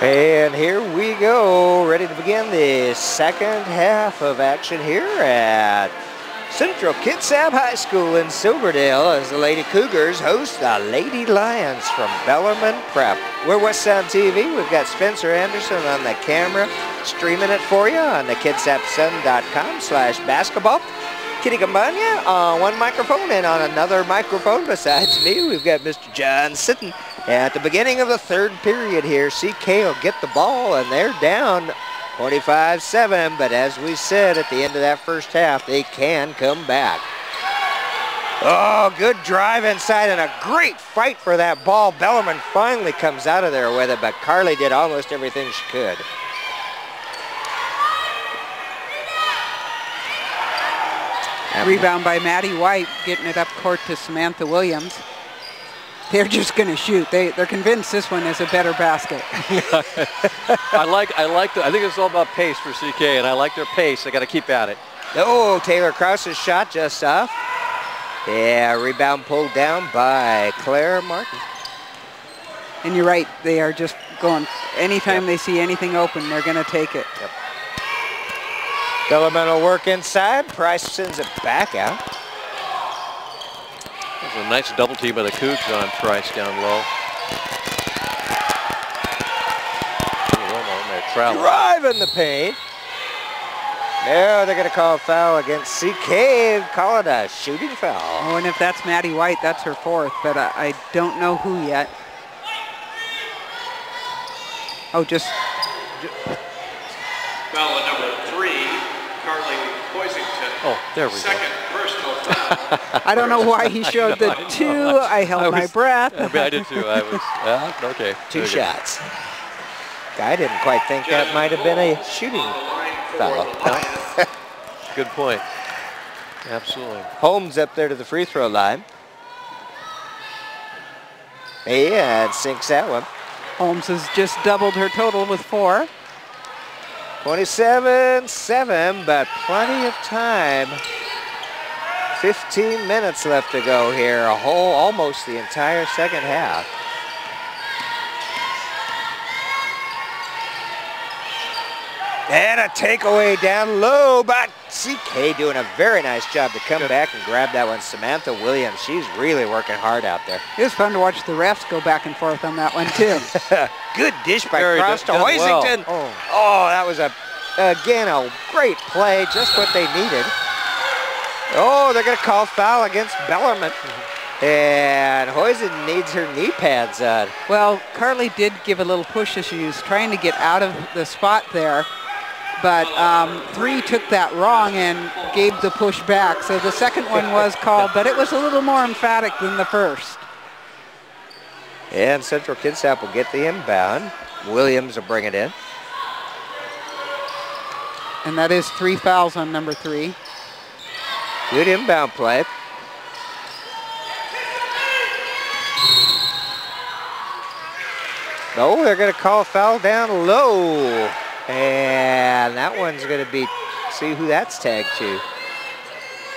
And here we go, ready to begin the second half of action here at Central Kitsap High School in Silverdale as the Lady Cougars host the Lady Lions from Bellarmine Prep. We're West Sound TV. We've got Spencer Anderson on the camera, streaming it for you on the kitsapsun.com/basketball. Kitty Gambania on one microphone, and on another microphone besides me, we've got Mr. John sitting. At the beginning of the third period here, CK will get the ball, and they're down 25-7, but as we said at the end of that first half, they can come back. Oh, good drive inside and a great fight for that ball. Bellarmine finally comes out of there with it, but Carly did almost everything she could. Rebound by Maddie White, getting it up court to Samantha Williams. They're just going to shoot. They're convinced this one is a better basket. I think it's all about pace for CK, and I like their pace. They got to keep at it. Oh, Taylor Krause's shot just off. Yeah, rebound pulled down by Claire Martin. And you're right, they are just going, anytime they see anything open, they're going to take it. Yep. Bellarmine will work inside. Price sends it back out. There's a nice double team by the Cougs on Price down low. Drive in the paint. Now they're going to call a foul against CK. Call it a shooting foul. Oh, and if that's Maddie White, that's her fourth, but I don't know who yet. Oh, just Foul number 3, Carly Poisington. Oh, there we go. Second personal foul. I don't know why he showed the two. I held my breath. I did too. I was, okay. Two shots. I didn't quite think that might have been a shooting foul. Good point. Absolutely. Holmes up there to the free throw line. Yeah, it sinks that one. Holmes has just doubled her total with 4. 27-7, but plenty of time. 15 minutes left to go here, almost the entire second half. And a takeaway down low, but CK doing a very nice job to come back and grab that one. Samantha Williams, she's really working hard out there. It was fun to watch the refs go back and forth on that one, too. Good dish by Cross to Hoisington. Well. Oh, that was, again, a great play, just what they needed. Oh, they're going to call foul against Bellarmine. And Hoisington needs her knee pads on. Well, Carly did give a little push as she was trying to get out of the spot there. But 3 took that wrong and gave the push back. So the second one was called, but it was a little more emphatic than the first. And Central Kitsap will get the inbound. Williams will bring it in. And that is 3 fouls on number 3. Good inbound play. Oh, they're going to call a foul down low. And that one's going to be, see who that's tagged to.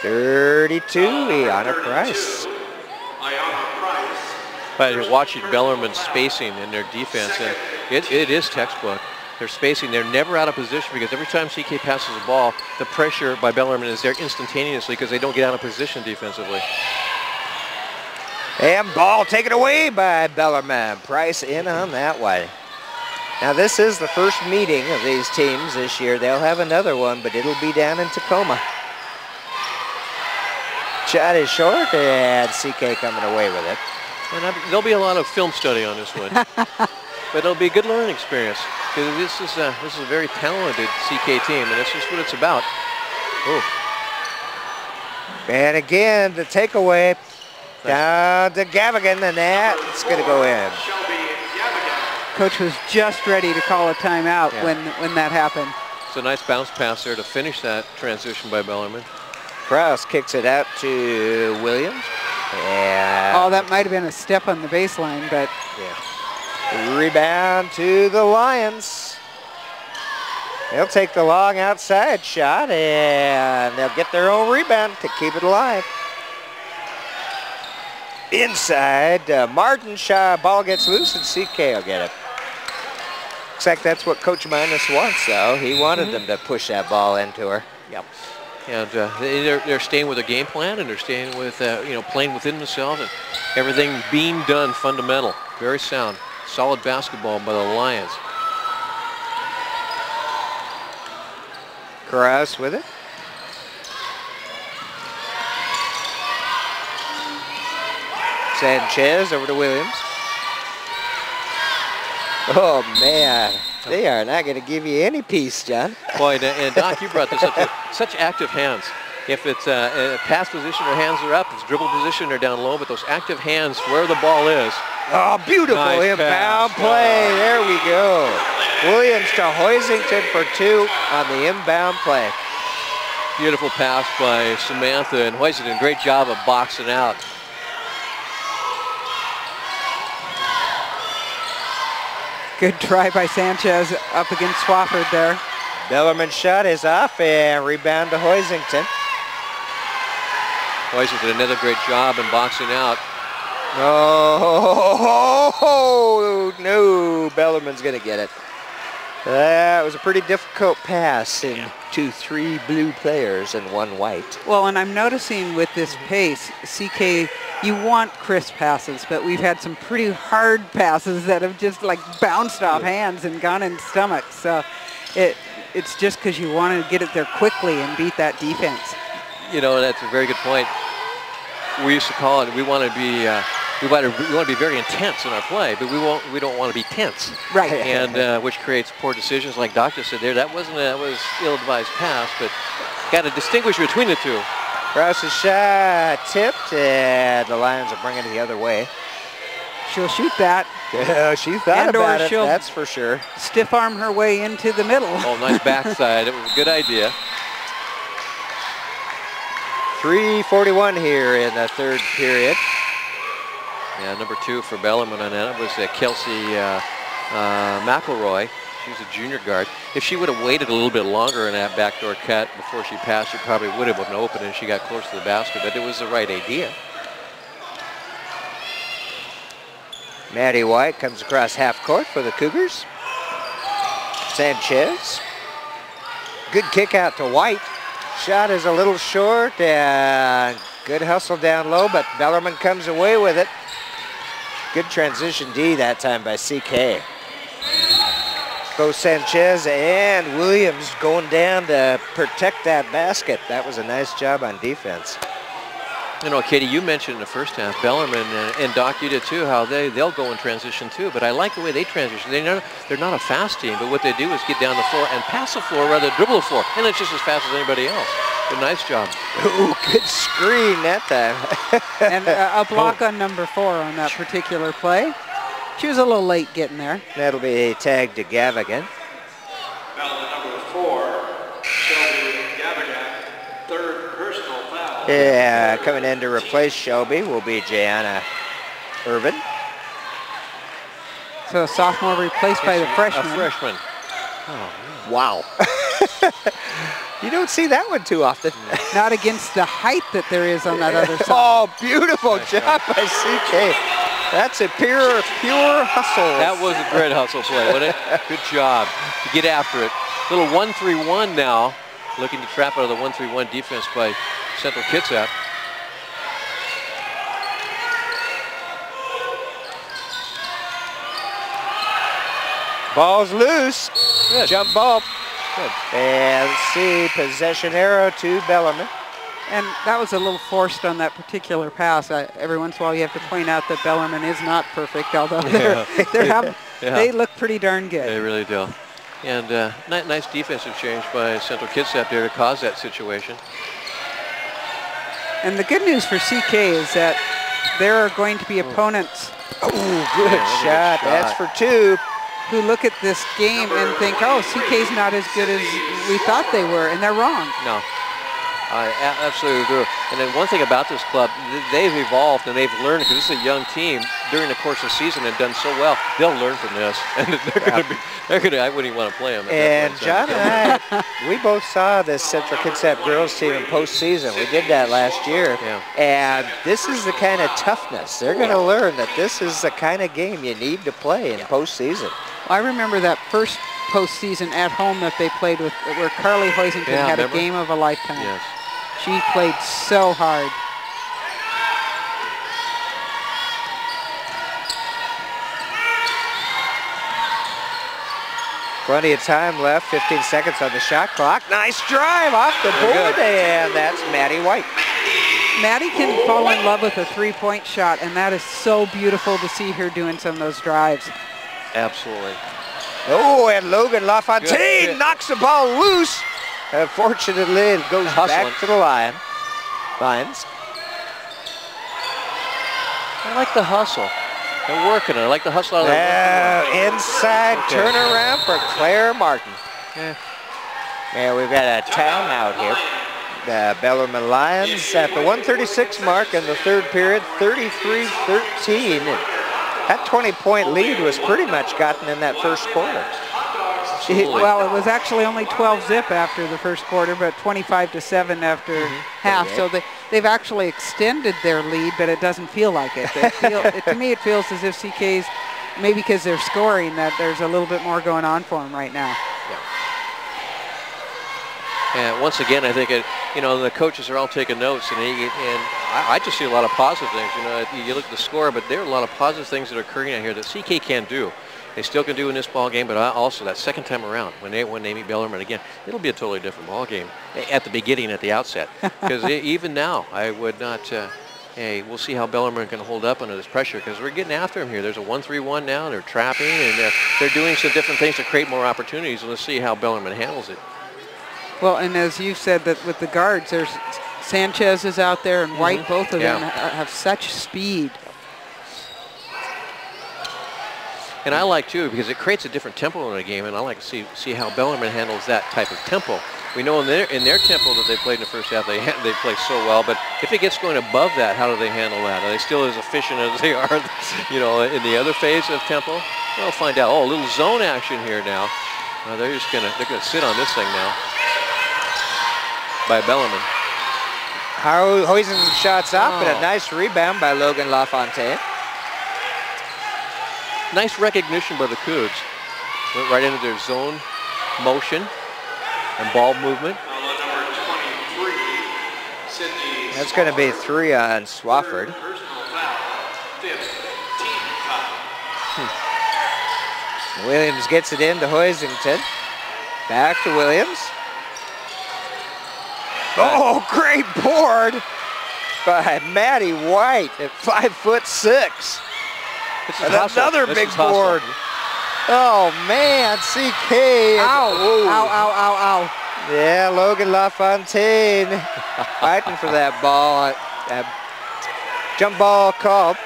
32, Ayanna Price. But you're watching Bellarmine's spacing in their defense, and it is textbook. They're spacing, they're never out of position because every time CK passes the ball, the pressure by Bellarmine is there instantaneously because they don't get out of position defensively. And ball taken away by Bellarmine. Price in on that one. Now this is the first meeting of these teams this year. They'll have another one, but it'll be down in Tacoma. Shot is short, and CK coming away with it. And there'll be a lot of film study on this one, but it'll be a good learning experience because this is a very talented CK team, and that's just what it's about. Ooh. And again, the takeaway down to Gavigan, and that's going to go in. Coach was just ready to call a timeout when that happened. It's a nice bounce pass there to finish that transition by Bellarmine. Krause kicks it out to Williams. And oh, that might have been a step on the baseline, but rebound to the Lions. They'll take the long outside shot, and they'll get their own rebound to keep it alive. Inside, Martin shot, ball gets loose, and CK will get it. Looks like that's what Coach Minus wants, though. He wanted them to push that ball into her. Yep. And they're staying with a game plan, and they're staying with, playing within themselves, and everything being done fundamental. Very sound. Solid basketball by the Lions. Krause with it. Sanchez over to Williams. Oh, man. They are not going to give you any peace, John. Boy, and Doc, you brought this up too. Such active hands. If it's a pass position, their hands are up. If it's dribble position, they're down low. But those active hands where the ball is. Oh, beautiful Nice inbound pass. play. There we go. Williams to Hoisington for 2 on the inbound play. Beautiful pass by Samantha and Hoisington. Great job of boxing out. Good try by Sanchez up against Swafford there. Bellarmine shot is off and rebound to Hoisington. Hoisington, another great job in boxing out. Oh, no, Bellarmine's going to get it. That was a pretty difficult pass into 3 blue players and 1 white. Well, and I'm noticing with this pace, CK, you want crisp passes, but we've had some pretty hard passes that have just like bounced off hands and gone in stomachs. So it's just because you want to get it there quickly and beat that defense. You know, that's a very good point. We used to call it, we want to be very intense in our play, but we don't want to be tense. Right. And which creates poor decisions, like Doctor said there. That was ill-advised pass, but got to distinguish between the two. Krause's shot tipped, and the Lions will bring it the other way. She'll shoot that. Yeah, she thought And or about it, she'll that's for sure. stiff arm her way into the middle. Oh, nice backside. It was a good idea. 3:41 here in the 3rd period. Yeah, number 2 for Bellarmine on that was Kelsey McElroy. She's a junior guard. If she would have waited a little bit longer in that backdoor cut before she passed, she probably would have been open and she got close to the basket, but it was the right idea. Maddie White comes across half court for the Cougars. Sanchez. Good kick out to White. Shot is a little short and good hustle down low, but Bellarmine comes away with it. Good transition D that time by CK. Both Sanchez and Williams going down to protect that basket. That was a nice job on defense. You know, Katie, you mentioned in the first half, Bellarmine and Doc, you did too, how they'll go in transition too. But I like the way they transition. They're not a fast team, but what they do is get down the floor and pass the floor rather than dribble the floor. And it's just as fast as anybody else. But nice job. Ooh, good screen that time. And a block on number 4 on that particular play. She was a little late getting there. That'll be tagged to Gavigan. Foul number 4, Shelby Gavigan, 3rd personal foul. Yeah, coming in to replace Shelby will be Gianna Irvin. So a sophomore replaced by the freshman. A freshman. Wow. You don't see that one too often. Not against the height that there is on that other side. Oh, beautiful job by CK. That's a pure hustle. That was a great hustle play, wasn't it? Good job to get after it. Little 1-3-1 now, looking to trap out of the 1-3-1 defense by Central Kitsap. Ball's loose. Good. Jump ball. Good. And let's see, possession arrow to Bellarmine. And that was a little forced on that particular pass. Every once in a while you have to point out that Bellarmine is not perfect, although they look pretty darn good. They really do. And nice defensive change by Central Kitsap there to cause that situation. And the good news for CK is that there are going to be opponents Good shot. That's for 2. who look at this game and think, oh, CK's not as good as we thought they were, and they're wrong. No. I absolutely agree. And then one thing about this club, they've evolved and they've learned, because this is a young team during the course of the season and done so well. They'll learn from this, and I wouldn't even want to play them. And John and I, we both saw this Central Kitsap girls team in postseason. We did that last year. Yeah. And this is the kind of toughness. They're going to learn that this is the kind of game you need to play in postseason. I remember that first postseason at home that they played with, where Carly Hoisington had remember? a game of a lifetime. Yes. She played so hard. Plenty of time left, 15 seconds on the shot clock. Nice drive off the board, and that's Maddie White. Maddie can fall in love with a three-point shot, and that is so beautiful to see her doing some of those drives. Absolutely. Oh, and Logan LaFontaine Good. knocks the ball loose. Unfortunately, it goes back to the Lions. I like the hustle. They're working. I like the hustle out of the inside turnaround for Claire Martin. Yeah, we've got a timeout here. The Bellarmine Lions at the 1:36 mark in the third period, 33-13. That 20-point lead was pretty much gotten in that first quarter. Well, it was actually only 12 zip after the first quarter, but 25-7 after half. So they've actually extended their lead, but it doesn't feel like it. To me, it feels as if CK's, maybe because they're scoring, that there's a little bit more going on for them right now. And once again, I think the coaches are all taking notes, and I just see a lot of positive things. You look at the score, but there are a lot of positive things that are occurring out here that CK can't do. They still can do in this ball game, but also that second time around, when they meet Bellarmine again, it'll be a totally different ball game at the beginning, at the outset. Because even now, I would not. Hey, we'll see how Bellarmine can hold up under this pressure, because we're getting after them here. There's a 1-3-1 now, and they're trapping, and they're doing some different things to create more opportunities. And let's see how Bellarmine handles it. Well, and as you said, that with the guards, there's Sanchez is out there, and White. Both of them have such speed. And I like, too, because it creates a different tempo in a game, and I like to see how Bellarmine handles that type of tempo. We know in their tempo that they played in the first half, they play so well, but if it gets going above that, how do they handle that? Are they still as efficient as they are, in the other phase of tempo? We'll find out. Oh, a little zone action here now. They're gonna sit on this thing now by Bellarmine. Hoisen shots up, and a nice rebound by Logan LaFontaine. Nice recognition by the Cougs. Went right into their zone motion and ball movement. Number 23, Sydney. That's going to be 3 on Swafford. Personal foul, 5th team foul. Williams gets it into Hoisington. Back to Williams. Oh, great board by Maddie White at 5'6". And another big board. Oh man, CK. Ow, ow, ow, ow, ow. Yeah, Logan LaFontaine fighting for that ball. Jump ball called.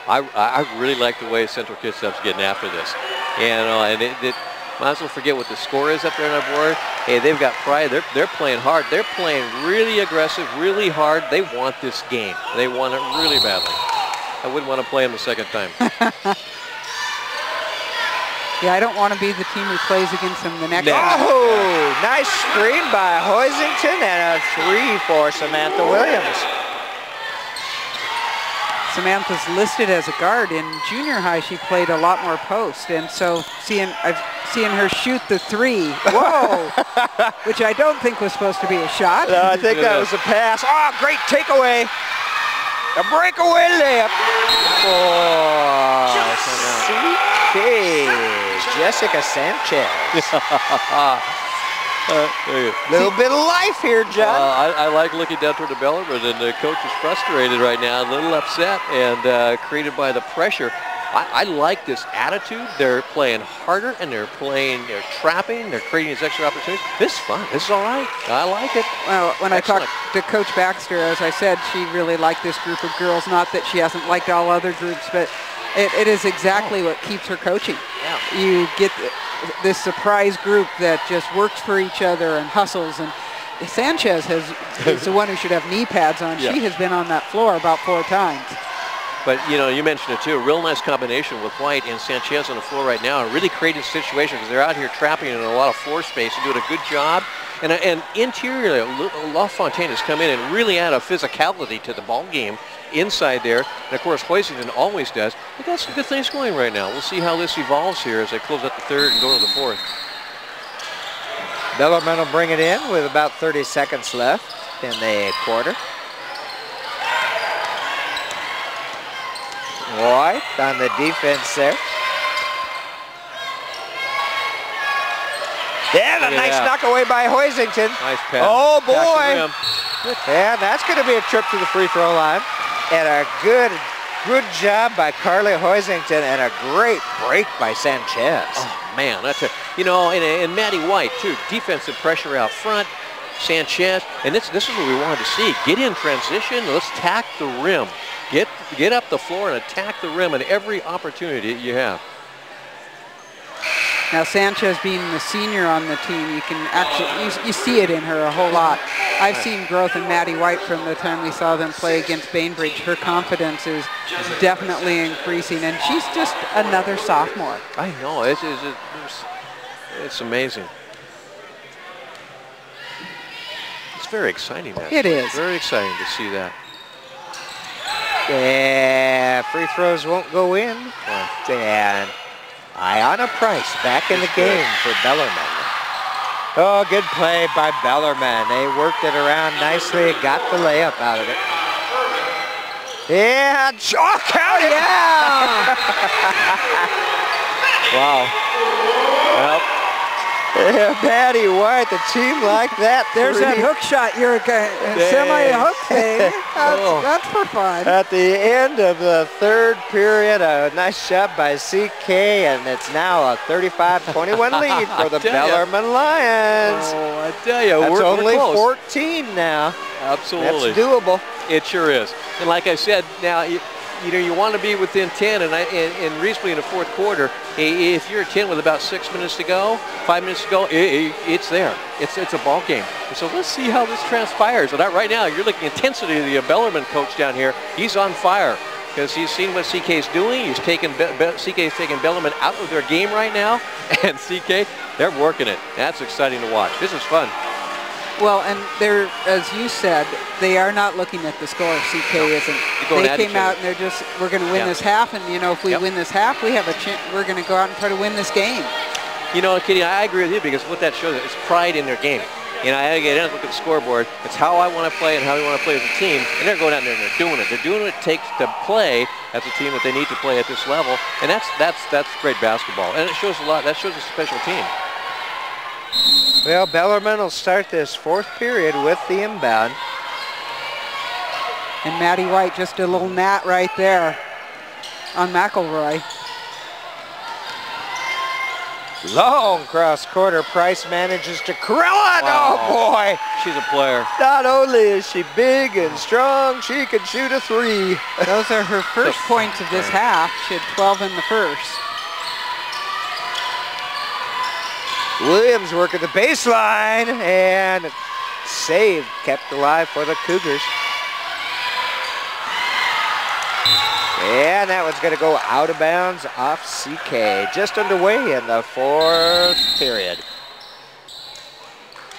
I really like the way Central Kitsap's getting after this. And it might as well forget what the score is up there on the board. Hey, they've got pride. They're playing hard. They're playing really aggressive, really hard. They want this game. They want it really badly. I wouldn't want to play them the second time. Yeah, I don't want to be the team who plays against them the next time. Oh, nice screen by Hoisington and a 3 for Samantha Williams. Samantha's listed as a guard. In junior high, she played a lot more post, and so I've seen her shoot the 3. Whoa! Which I don't think was supposed to be a shot. I think that was a pass. Oh, great takeaway. A breakaway layup for CK, Jessica Sanchez. Little bit of life here, John. I like looking down toward the Bellarmine, and the coach is frustrated right now, a little upset, and created by the pressure. I like this attitude. They're playing harder, and they're trapping, they're creating these extra opportunities. This is fun. This is all right. I like it. Well, when I talked to Coach Baxter, as I said, she really liked this group of girls. Not that she hasn't liked all other groups, but it is exactly what keeps her coaching. Yeah. You get this surprise group that just works for each other and hustles. And Sanchez is the one who should have knee pads on. Yeah. She has been on that floor about 4 times. But, you know, you mentioned it too. A real nice combination with White and Sanchez on the floor right now, and really creating situations because they're out here trapping in a lot of floor space and doing a good job. And interiorly, LaFontaine has come in and really add a physicality to the ball game inside there. And of course, Hoisington always does. They got some good things going right now. We'll see how this evolves here as they close out the third and go to the fourth. Bellarmine will bring it in with about 30 seconds left in the quarter. White on the defense there. Yeah, a nice knock away by Hoisington. Nice pass. Oh, boy. Yeah, that's going to be a trip to the free throw line. And a good job by Carly Hoisington and a great break by Sanchez. Oh, man. That's a, you know, and Maddie White, too. Defensive pressure out front. Sanchez. And this is what we wanted to see. Get in transition. Let's tack the rim. Get up the floor and attack the rim at every opportunity you have. Now Sanchez being the senior on the team, you can actually, you see it in her a whole lot. I've seen growth in Maddie White from the time we saw them play against Bainbridge. Her confidence is definitely increasing, and she's just another sophomore. I know, it's amazing. It's very exciting. Actually. It is. Very exciting to see that. Yeah, free throws won't go in. And Ayanna Price back in the game for Bellarmine. Oh, good play by Bellarmine. They worked it around nicely, got the layup out of it. Yeah, count it! Yeah! Wow. Well, yeah, Maddie White, the team like that. There's that hook shot, you're semi-hook thing. That's for fun. At the end of the third period, a nice shot by CK, and it's now a 35-21 lead for the Bellarmine Lions. Oh, I tell you, that's we're only close. 14 now. Absolutely. That's doable. It sure is. And like I said, now, you know, you want to be within 10, and reasonably in the fourth quarter, if you're at 10 with about 6 minutes to go, 5 minutes to go, it's there. It's a ball game. And so let's see how this transpires. And right now, you're looking at intensity of the Bellarmine coach down here. He's on fire because he's seen what CK's doing. CK's taking Bellarmine out of their game right now, and CK, they're working it. That's exciting to watch. This is fun. Well, and they're, as you said, they are not looking at the score. CK isn't. They came out and they're just, we're going to win this half, and you know, if we win this half, we have a chance. We're going to go out and try to win this game. You know, Kitty, I agree with you because what that shows is pride in their game. You know, I get in, look at the scoreboard. It's how I want to play and how we want to play as a team, and they're going out there and they're doing it. They're doing what it takes to play as a team that they need to play at this level, and that's great basketball, and it shows a lot. That shows a special team. Well, Bellarmine will start this fourth period with the inbound. And Maddie White, just a little gnat right there on McElroy. Long cross quarter. Price manages to corral it. Wow. Oh, boy. She's a player. Not only is she big and strong, she can shoot a three. Those are her first points of this half. She had 12 in the first. Williams working the baseline, and save kept alive for the Cougars. And that one's going to go out of bounds off CK. Just underway in the fourth period.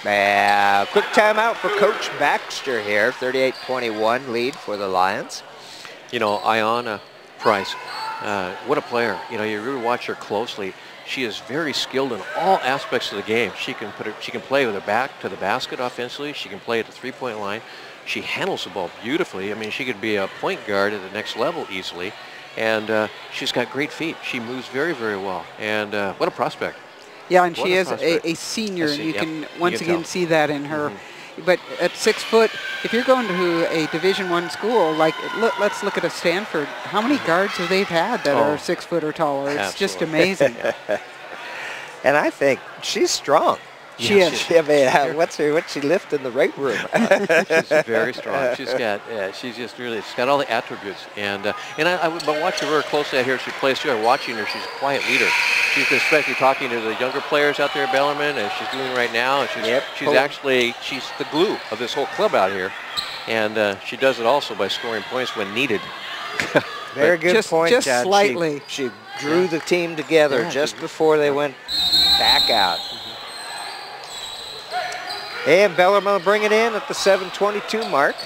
Quick timeout for Coach Baxter here. 38-21 lead for the Lions. You know, Ayanna Price, what a player. You know, you really watch her closely. She is very skilled in all aspects of the game. She can play with her back to the basket offensively. She can play at the three-point line. She handles the ball beautifully. I mean, she could be a point guard at the next level easily. And she's got great feet. She moves very, very well. And what a prospect. Yeah, and she is a senior, and you can once again see that in her. But at 6 foot, if you're going to a Division I school, like let's look at a Stanford. How many guards have they had that are 6 foot or taller? It's just amazing. And I think she's strong. She is. I mean, what's she lift in the weight room? She's very strong. She's got, she's just really, she's got all the attributes. And I but watching her closely out here, she plays too. Watching her, she's a quiet leader. She's especially talking to the younger players out there at Bellarmine, as she's doing right now. And she's the glue of this whole club out here. And she does it also by scoring points when needed. Very good point, just John. slightly. She drew the team together just before they went back out. And Bellarmine will bring it in at the 7:22 mark.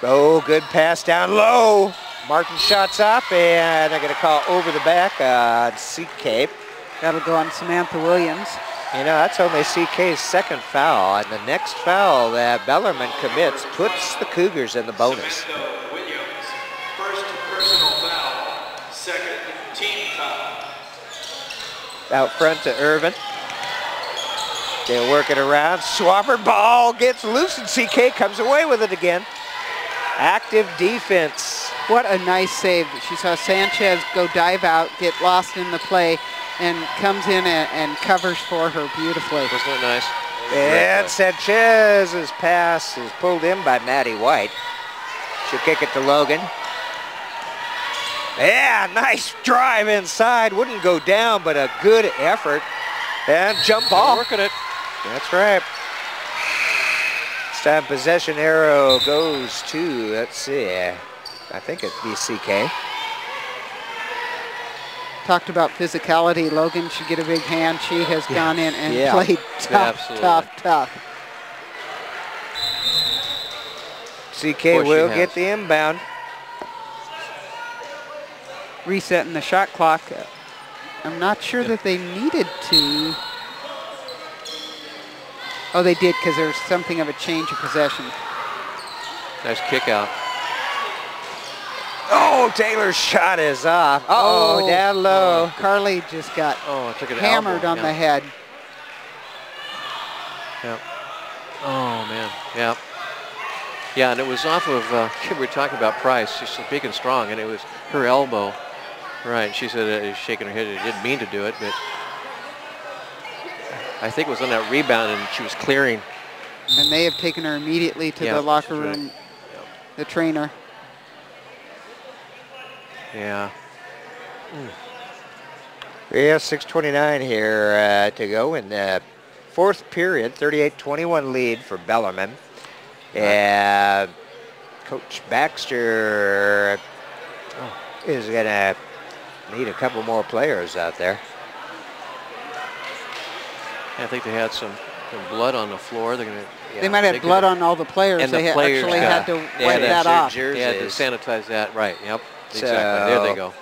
Oh, good pass down low. Martin shots up, and they're going to call over the back on CK. That'll go on Samantha Williams. You know, that's only CK's second foul, and the next foul that Bellarmine commits puts the Cougars in the bonus. Samantha Williams, first personal foul, second team foul. Out front to Irvin. They'll work it around. Swafford ball gets loose, and CK comes away with it again. Active defense. What a nice save. She saw Sanchez go dive out, get lost in the play, and comes in and covers for her beautifully. Wasn't it nice? And Sanchez's pass is pulled in by Maddie White. She'll kick it to Logan. Yeah, nice drive inside. Wouldn't go down, but a good effort. And jump ball. Working it. That's right. This time possession arrow goes to, let's see, I think it'd be CK. Talked about physicality. Logan should get a big hand. She has gone in and played tough. CK will get the inbound. Resetting the shot clock. I'm not sure that they needed to. Oh, they did, because there's something of a change of possession. Nice kick out. Oh, Taylor's shot is off. Uh-oh, down low. Carly just got took an hammered elbow. on the head. Yeah. Oh, man. Yeah. Yeah, and it was off of, we were talking about Price. She's so big and strong, and it was her elbow. Right, she said shaking her head. It didn't mean to do it, but I think it was on that rebound, and she was clearing. And they have taken her immediately to the locker room, the trainer. Yeah. Yeah, 6:29 here to go in the fourth period. 38-21 lead for Bellarmine. And Coach Baxter is going to need a couple more players out there. I think they had some blood on the floor. They're gonna. They might have blood on all the players. And they the players actually had to wipe that off. Jerseys. They had to sanitize that. Right. Yep. So, exactly. There they go.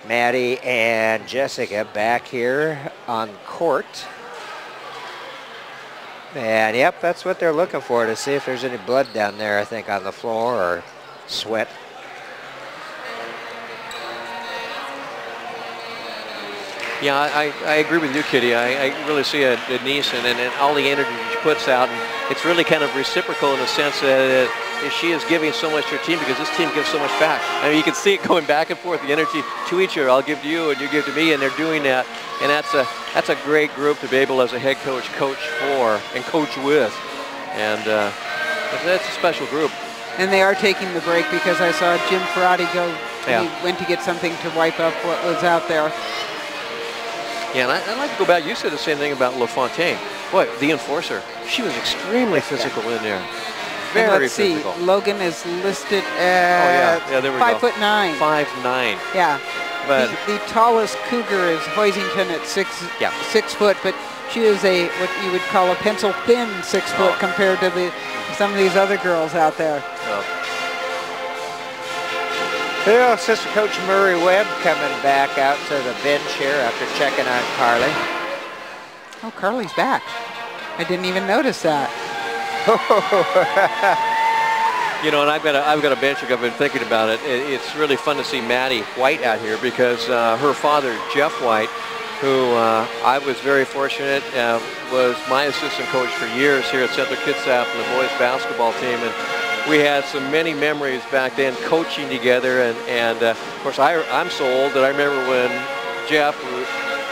Maddie and Jessica back here on court. And yep, that's what they're looking for, to see if there's any blood down there, I think, on the floor or sweat. Yeah, I agree with you, Kitty. I really see a Denise and all the energy she puts out. And it's really kind of reciprocal in the sense that she is giving so much to her team because this team gives so much back. I mean, you can see it going back and forth, the energy to each other. I'll give to you and you give to me, and they're doing that. And that's a great group to be able, as a head coach, coach for and coach with. And that's a special group. And they are taking the break because I saw Jim Ferrati go. Yeah. He went to get something to wipe up what was out there. Yeah, and I'd like to go back. You said the same thing about LaFontaine. Boy, the enforcer. She was extremely physical in there. Very let's physical. See, Logan is listed at there we 5'9". 5'9". Yeah. But the tallest Cougar is Hoisington at 6 foot, but she is what you would call a pencil thin 6 foot compared to some of these other girls out there. Well, Assistant Coach Murray Webb coming back out to the bench here after checking on Carly. Oh, Carly's back. I didn't even notice that. You know, and I've got a bench. I've been thinking about it. It's really fun to see Maddie White out here because her father, Jeff White, who I was very fortunate, was my assistant coach for years here at Central Kitsap and the boys basketball team. And we had so many memories back then coaching together. And of course, I'm so old that I remember when Jeff,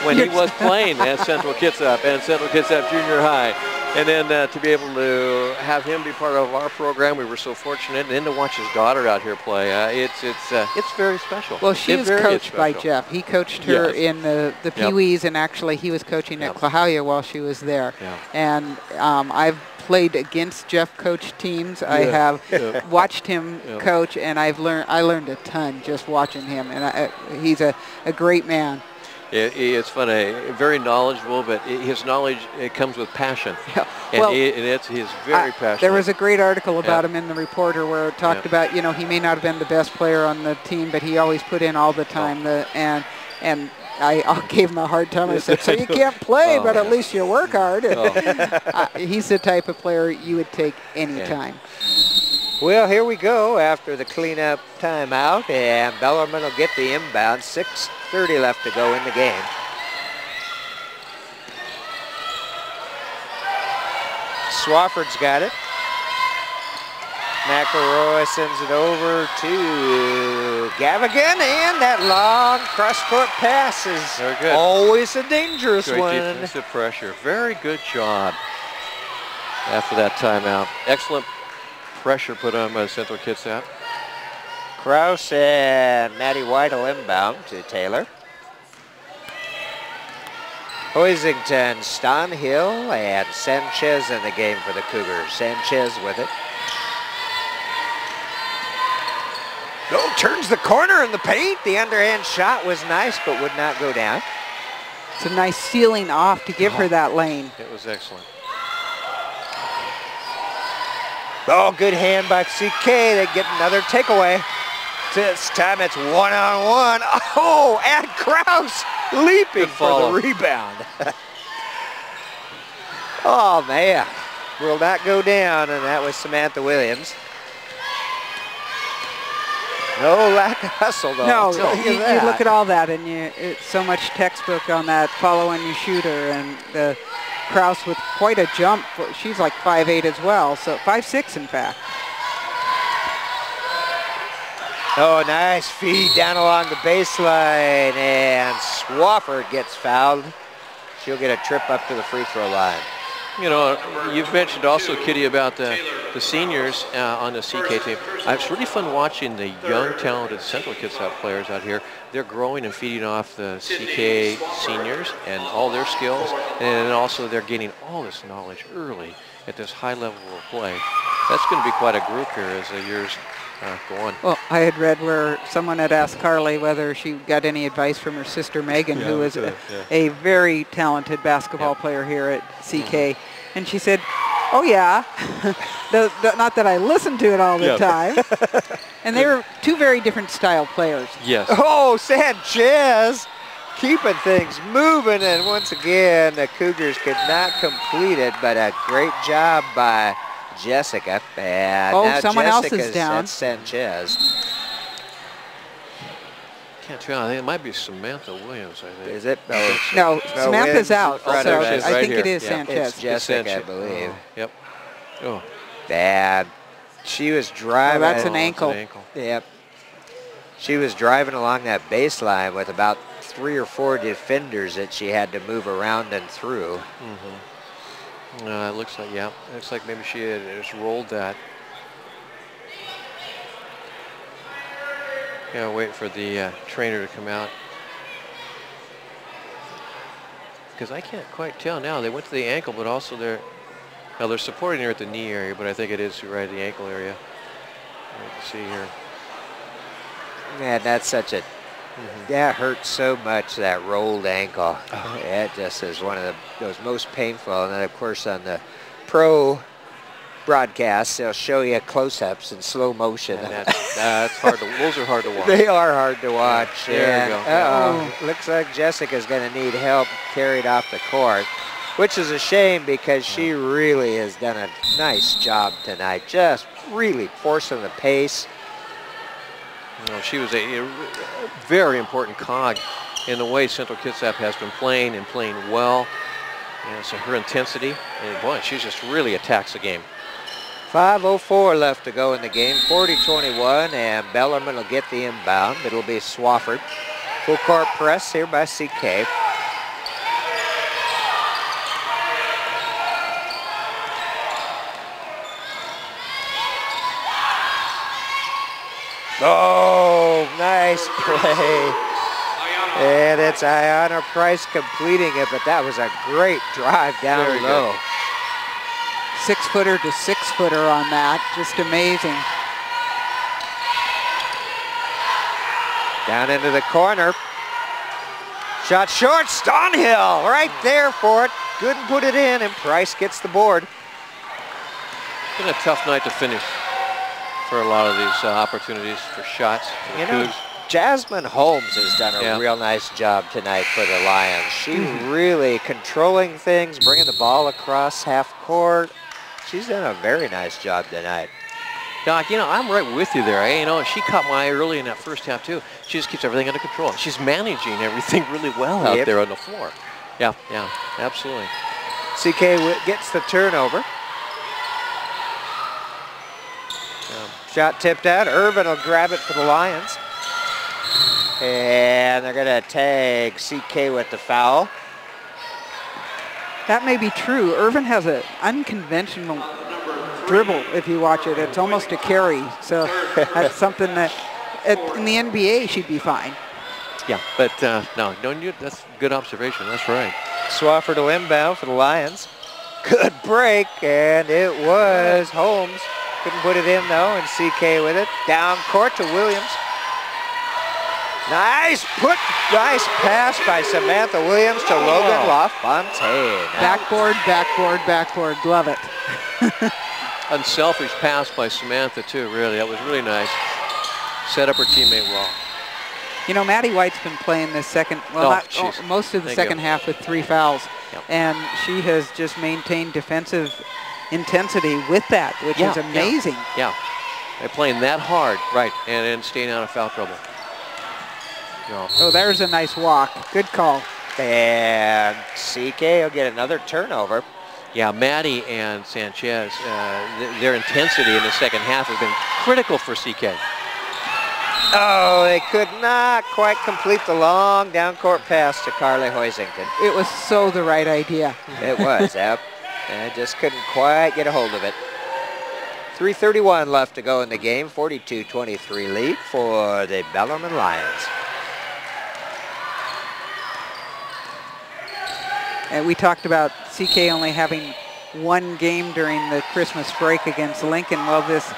when he was playing at Central Kitsap and Central Kitsap Junior High. And then to be able to have him be part of our program, we were so fortunate. And then to watch his daughter out here play, it's very special. Well, she was coached by special. Jeff. He coached her Yes. in the Pee-wees, and actually he was coaching at Clahalia while she was there. Yeah. And I've played against Jeff coached teams. I have watched him coach, and I learned a ton just watching him. And he's a great man. It's funny, very knowledgeable, but his knowledge, it comes with passion. Yeah. And Well, he's very passionate. There was a great article about him in the Reporter where it talked Yeah. about, he may not have been the best player on the team, but he always put in all the time. And I gave him a hard time. I said, so you can't play, but at least you work hard. He's the type of player you would take any time. Well, here we go after the cleanup timeout, and Bellarmine will get the inbound. 6:30 left to go in the game. Swafford's got it. McElroy sends it over to Gavigan, and that long cross-court pass is Very good. always a dangerous Great one. defensive pressure. Very good job after that timeout. Excellent pressure put on by the Central Kitsap. Kraus and Matty Weidel inbound to Taylor. Hoisington, Stonehill, and Sanchez in the game for the Cougars. Sanchez with it. Oh, turns the corner in the paint. The underhand shot was nice, but would not go down. It's a nice sealing off to give her that lane. It was excellent. Oh, good hand by CK. They get another takeaway. This time it's one-on-one. Oh, and Kraus leaping for the rebound. Oh, man. Will not go down, and that was Samantha Williams. No lack of hustle, though. No, you you look at all that, and it's so much textbook on that following your shooter, and the Kraus with quite a jump. She's like 5'8" as well, so 5'6" in fact. Oh, nice feed down along the baseline, and Swafford gets fouled. She'll get a trip up to the free throw line. You know, you've mentioned also, Kitty, about the seniors on the CK team. It's really fun watching the young, talented Central Kitsap players out here. They're growing and feeding off the CK seniors and all their skills, and also they're gaining all this knowledge early at this high level of play. That's going to be quite a group here as the years go on. Well, I had read where someone had asked Carly whether she got any advice from her sister Megan, who is a very talented basketball player here at CK, and she said, oh yeah, not that I listened to it all the time. And they were two very different style players. Yes. Oh, Sanchez keeping things moving, and once again the Cougars could not complete it, but a great job by Jessica. And now someone else Jessica's is down. at Sanchez. Can't tell. I think it might be Samantha Williams, I think. Is it? No, Samantha's Williams out, in front so of us. I think here. it is Yeah. Sanchez. It's Jessica, I Sanchez. believe. Yep. Oh, Bad. She was driving. that's an ankle. Yep. She was driving along that baseline with about 3 or 4 defenders that she had to move around and through. It looks like, it looks like maybe she had just rolled that. Yeah, wait for the trainer to come out. Because I can't quite tell now. They went to the ankle, but also they're supporting her at the knee area, but I think it is right at the ankle area. You can see here. Man, that's such a, that hurts so much, that rolled ankle. It just is one of those most painful. And then, of course, on the pro broadcasts, they'll show you close-ups in slow motion. And that's hard to, those are hard to watch. They are hard to watch. There you go. Looks like Jessica's going to need help carried off the court, which is a shame because she really has done a nice job tonight, just really forcing the pace. No, she was a very important cog in the way Central Kitsap has been playing and playing well. And so her intensity, and boy, she just really attacks the game. 5:04 left to go in the game, 40-21, and Bellarmine will get the inbound. It'll be Swafford. Full court press here by CK. Oh, nice play. And it's Ayanna Price completing it, but that was a great drive down Very low. good. 6-footer to 6-footer on that. Just amazing. Down into the corner. Shot short, Stonehill right there for it. Couldn't put it in, and Price gets the board. Been a tough night to finish for a lot of these opportunities for shots. For the You know, Cougs. Jasmine Holmes has done a Yeah. real nice job tonight for the Lions. She's really controlling things, bringing the ball across half court. She's done a very nice job tonight. Doc, you know, I'm right with you there. You know, she caught my eye early in that first half, too. She just keeps everything under control. She's managing everything really well out there on the floor. Yeah, absolutely. CK gets the turnover. Shot tipped out. Irvin will grab it for the Lions. And they're going to tag CK with the foul. That may be true. Irvin has an unconventional dribble, if you watch it. It's almost a carry. So that's something that in the NBA she'd be fine. Yeah, but no, that's a good observation. That's right. Swafford will inbound for the Lions. Good break, and it was Holmes. Couldn't put it in, though, and CK with it. Down court to Williams. Nice pass by Samantha Williams to Logan LaFontaine. Backboard, backboard, backboard. Love it. Unselfish pass by Samantha, too, really. That was really nice. Set up her teammate well. You know, Maddie White's been playing this most of the second half with 3 fouls. Yep. And she has just maintained defensive intensity with that, which is amazing. Yeah, they're playing that hard, right, and staying out of foul trouble. No. Oh, there's a nice walk. Good call. And CK will get another turnover. Yeah, Maddie and Sanchez, their intensity in the second half has been critical for CK. Oh, they could not quite complete the long down-court pass to Carly Hoisington. It was so the right idea. It was, yep. And just couldn't quite get a hold of it. 3:31 left to go in the game. 42-23 lead for the Bellarmine Lions. And we talked about CK only having 1 game during the Christmas break against Lincoln. Well, this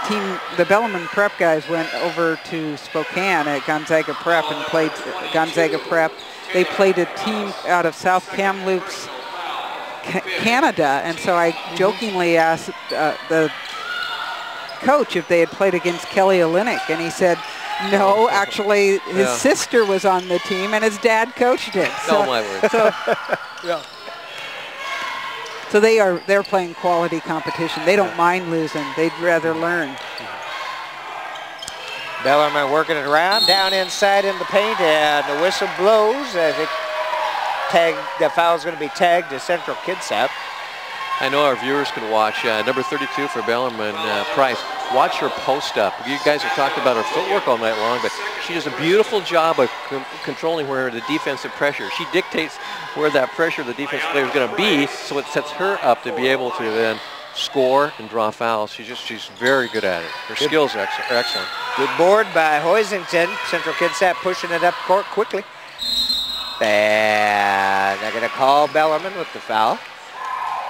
team, the Bellarmine Prep guys, went over to Spokane at Gonzaga Prep and played Gonzaga Prep. They played a team out of South Kamloops, Canada, and so I jokingly asked the coach if they had played against Kelly Olynyk, and he said, no, actually his sister was on the team and his dad coached it. So, oh my word. So they're playing quality competition. They don't mind losing. They'd rather learn. Bellarmine working it around, down inside in the paint, and the whistle blows. I think the foul's going to be tagged to Central Kitsap. I know our viewers can watch number 32 for Bellarmine, Price. Watch her post up. You guys have talked about her footwork all night long, but she does a beautiful job of controlling where the defensive pressure. She dictates where that pressure the defensive player is going to be, so it sets her up to be able to then score and draw fouls. She's very good at it. Her skills are excellent. Good board by Hoisington. Central Kitsap pushing it up court quickly. And they're going to call Bellarmine with the foul.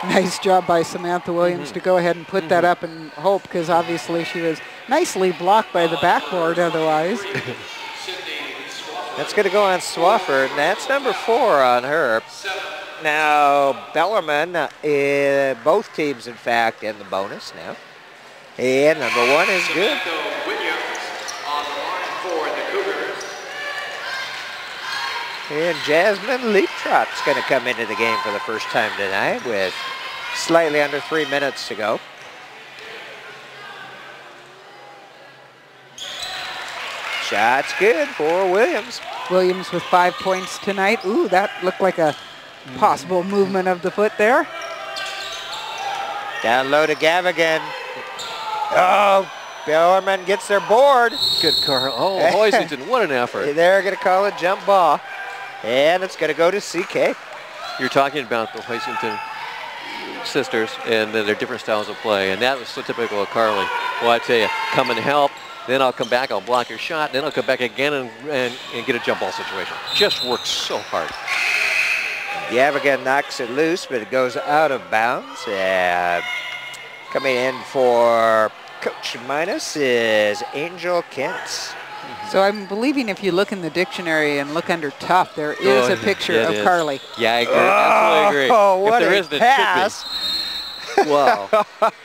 Nice job by Samantha Williams to go ahead and put that up and hope, because obviously she was nicely blocked by the backboard otherwise. That's going to go on Swafford, and that's number 4 on her. Now, Bellarmine, both teams, in fact, in the bonus now. And number 1 is good. And Jasmine Leaptrot's going to come into the game for the first time tonight with slightly under 3 minutes to go. Shot's good for Williams. Williams with 5 points tonight. Ooh, that looked like a possible movement of the foot there. Down low to Gavigan. Oh, Bellarmine gets their board. Good Carl. Oh, Hoisington, what an effort. They're going to call it jump ball. And it's going to go to CK. You're talking about the Hoisington sisters and their different styles of play, and that was so typical of Carly. Well, I tell you, come and help, then I'll come back, I'll block your shot, then I'll come back again and get a jump ball situation. Just works so hard. Gavigan knocks it loose, but it goes out of bounds. Coming in for Coach Minus is Angel Kent. So I'm believing if you look in the dictionary and look under tough, there is a picture of Carly. Yeah, I agree. Absolutely agree. Oh, what if there a isn't, pass. It should be. Wow.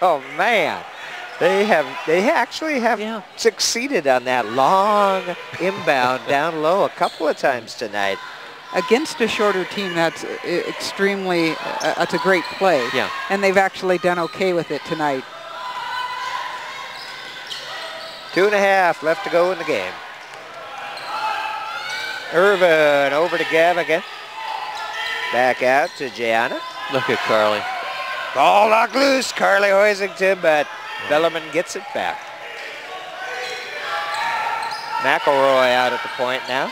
Oh, man. They actually have succeeded on that long inbound down low a couple of times tonight. Against a shorter team, that's extremely, that's a great play. Yeah. And they've actually done okay with it tonight. 2.5 left to go in the game. Irvin over to Gavigan. Back out to Gianna. Look at Carly. Ball knocked loose, Carly Hoisington, but Bellarmine gets it back. McElroy out at the point now.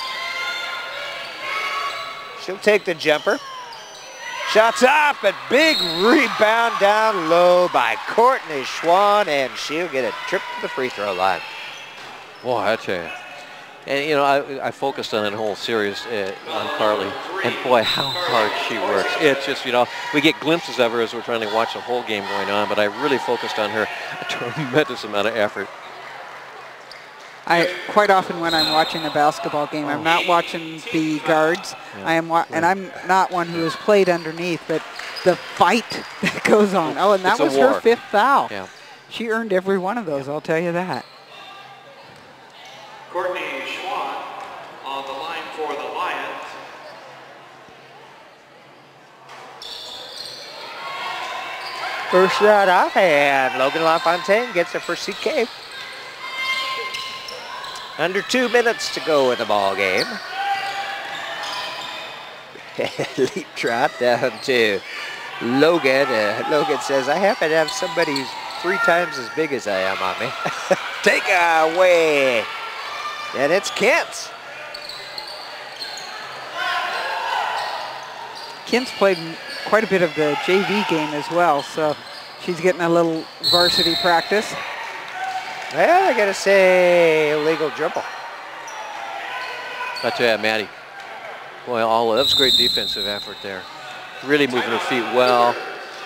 She'll take the jumper. Shots off, but big rebound down low by Courtney Schwann, and she'll get a trip to the free throw line. Boy, I tell you. And, you know, I focused on that whole series on Carly, and boy, how hard she works. It's just, you know, we get glimpses of her as we're trying to watch the whole game going on, but I really focused on her a tremendous amount of effort. Quite often when I'm watching a basketball game, I'm not watching the guards. Yeah. And I'm not one who has played underneath, but the fight that goes on. Oh, and that was her 5th foul. Yeah. She earned every one of those, I'll tell you that. Courtney Schwann on the line for the Lions. First shot off, and Logan LaFontaine gets it for CK. Under 2 minutes to go in the ball game. Leap trot down to Logan. Logan says, I happen to have somebody who's 3 times as big as I am on me. Take away. And it's Kent. Kent's played quite a bit of the JV game as well, so she's getting a little varsity practice. Well, I gotta say, illegal dribble. I tell you, Maddie, boy, that was great defensive effort there. Really moving her feet well.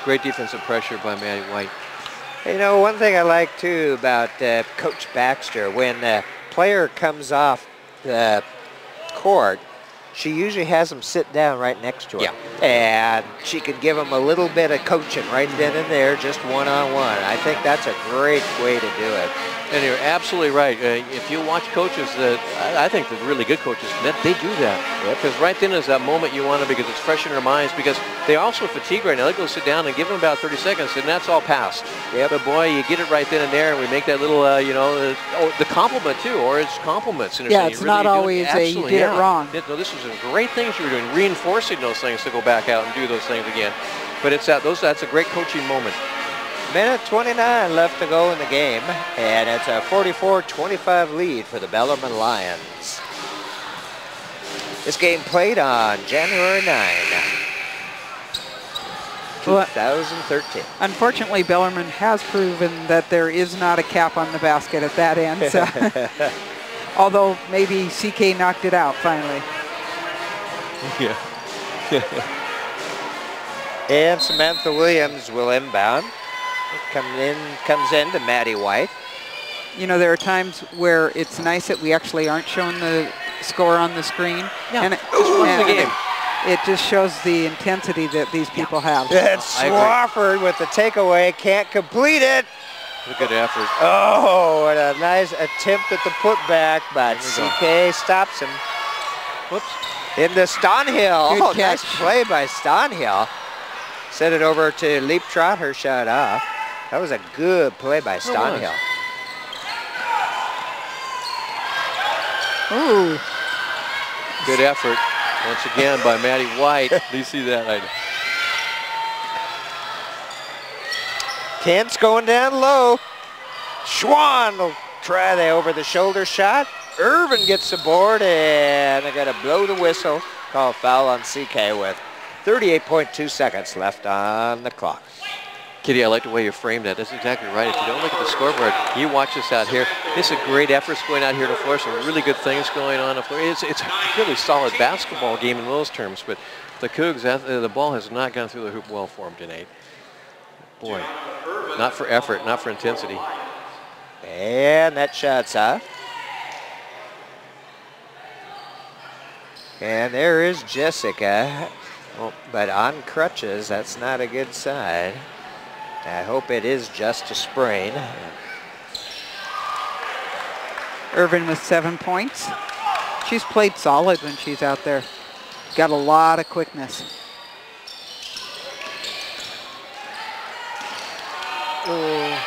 Great defensive pressure by Maddie White. You know, one thing I like too about Coach Baxter, when a player comes off the court, she usually has them sit down right next to her. Yeah. And she can give them a little bit of coaching right then and there, just one-on-one. I think that's a great way to do it. And you're absolutely right. If you watch coaches, I think the really good coaches, they do that. Because right then is that moment you want to, because it's fresh in their minds, because they also fatigue right now. They go sit down and give them about 30 seconds, and that's all passed. Yep. But boy, you get it right then and there, and we make that little, the compliment too, or it's compliments. Yeah, it's not always you did it wrong. No, this was some great things you were doing, reinforcing those things to go back out and do those things again. But that's a great coaching moment. Minute 29 left to go in the game, and it's a 44-25 lead for the Bellarmine Lions. This game played on January 9, 2013. Unfortunately, Bellarmine has proven that there is not a cap on the basket at that end. So although maybe CK knocked it out finally. Yeah. And Samantha Williams will inbound. Comes in to Maddie White. You know, there are times where it's nice that we actually aren't showing the score on the screen. Yeah, and the game. It just shows the intensity that these people have. It's Swafford with the takeaway, can't complete it. A good effort. Oh, and a nice attempt at the putback, but CK stops him. Whoops. Into Stonehill. Good Oh, catch. nice play by Stonehill. Set it over to Leap Trot, her shot off. That was a good play by Stonehill. Ooh. Good effort once again by Maddie White. Do you see that? Kent's going down low. Schwann will try the over-the-shoulder shot. Irvin gets the board, and they're going to blow the whistle. Call foul on CK with 38.2 seconds left on the clock. Kitty, I like the way you framed that. That's exactly right. If you don't look at the scoreboard, you watch this out here. It's a great efforts going out here to the floor. Some really good things going on the floor. It's a really solid basketball game in those terms. But the Cougs, the ball has not gone through the hoop well for them tonight. Boy, not for effort, not for intensity. And that shot's off. And there is Jessica. Oh, but on crutches, that's not a good sign. I hope it is just a sprain. Irvin with 7 points. She's played solid when she's out there. Got a lot of quickness. Okay.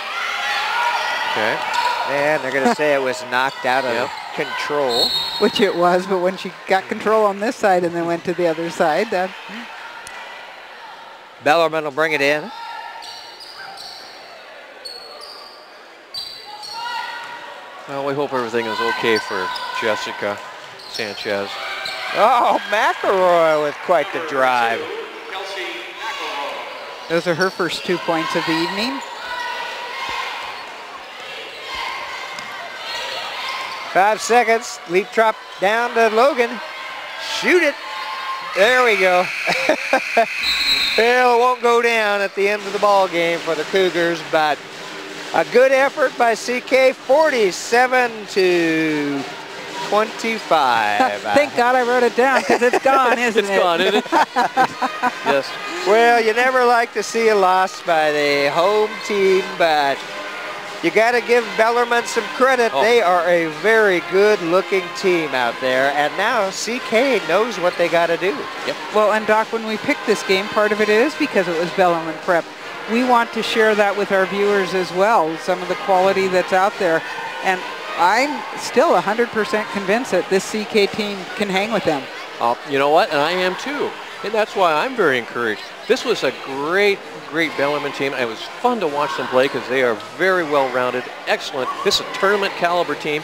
And they're going to say it was knocked out of control. Which it was, but when she got control on this side and then went to the other side, that... Bellarmine will bring it in. Well, we hope everything is okay for Jessica Sanchez. Oh, McElroy with quite the drive. Those are her first 2 points of the evening. Five seconds. Leap drop down to Logan. Shoot it. There we go. Well, it won't go down at the end of the ball game for the Cougars, but a good effort by CK, 47-25. Thank God I wrote it down because it's gone, isn't it? It's gone, isn't it? Yes. Well, you never like to see a loss by the home team, but you got to give Bellarmine some credit. Oh. They are a very good-looking team out there, and now CK knows what they got to do. Yep. Well, and Doc, when we picked this game, part of it is because it was Bellarmine Prep. We want to share that with our viewers as well, some of the quality that's out there. And I'm still 100% convinced that this CK team can hang with them. You know what? And I am too. And that's why I'm very encouraged. This was a great Bellarmine team. It was fun to watch them play because they are very well-rounded, excellent. This is a tournament caliber team.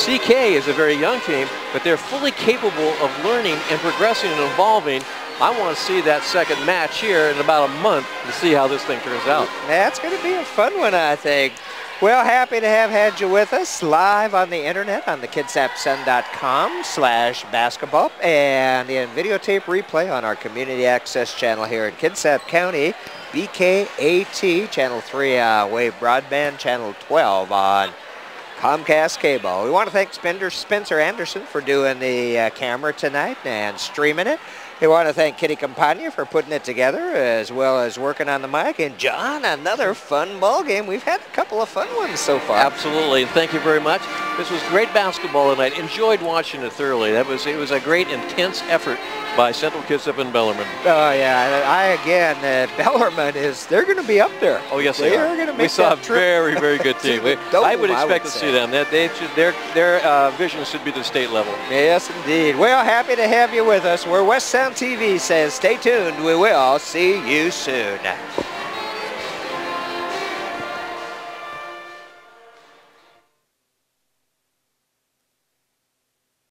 CK is a very young team, but they're fully capable of learning and progressing and evolving. I want to see that second match here in about a month to see how this thing turns out. That's going to be a fun one, I think. Well, happy to have had you with us live on the internet on the kidsapsun.com/basketball and in videotape replay on our community access channel here in Kitsap County, BKAT, channel 3 Wave Broadband, channel 12 on Comcast Cable. We want to thank Spencer Anderson for doing the camera tonight and streaming it. We want to thank Kitty Campagna for putting it together as well as working on the mic. And John, another fun ball game. We've had a couple of fun ones so far. Absolutely, and thank you very much. This was great basketball tonight. Enjoyed watching it thoroughly. It was a great, intense effort by Central Kitsap and Bellarmine. Oh, yeah. Bellarmine they're going to be up there. Oh, yes, they are. Going to make we saw a that trip. very, very good team. I would expect to say. see them. Their vision should be the state level. Yes, indeed. Well, happy to have you with us. Where West Sound TV says, stay tuned. We will see you soon.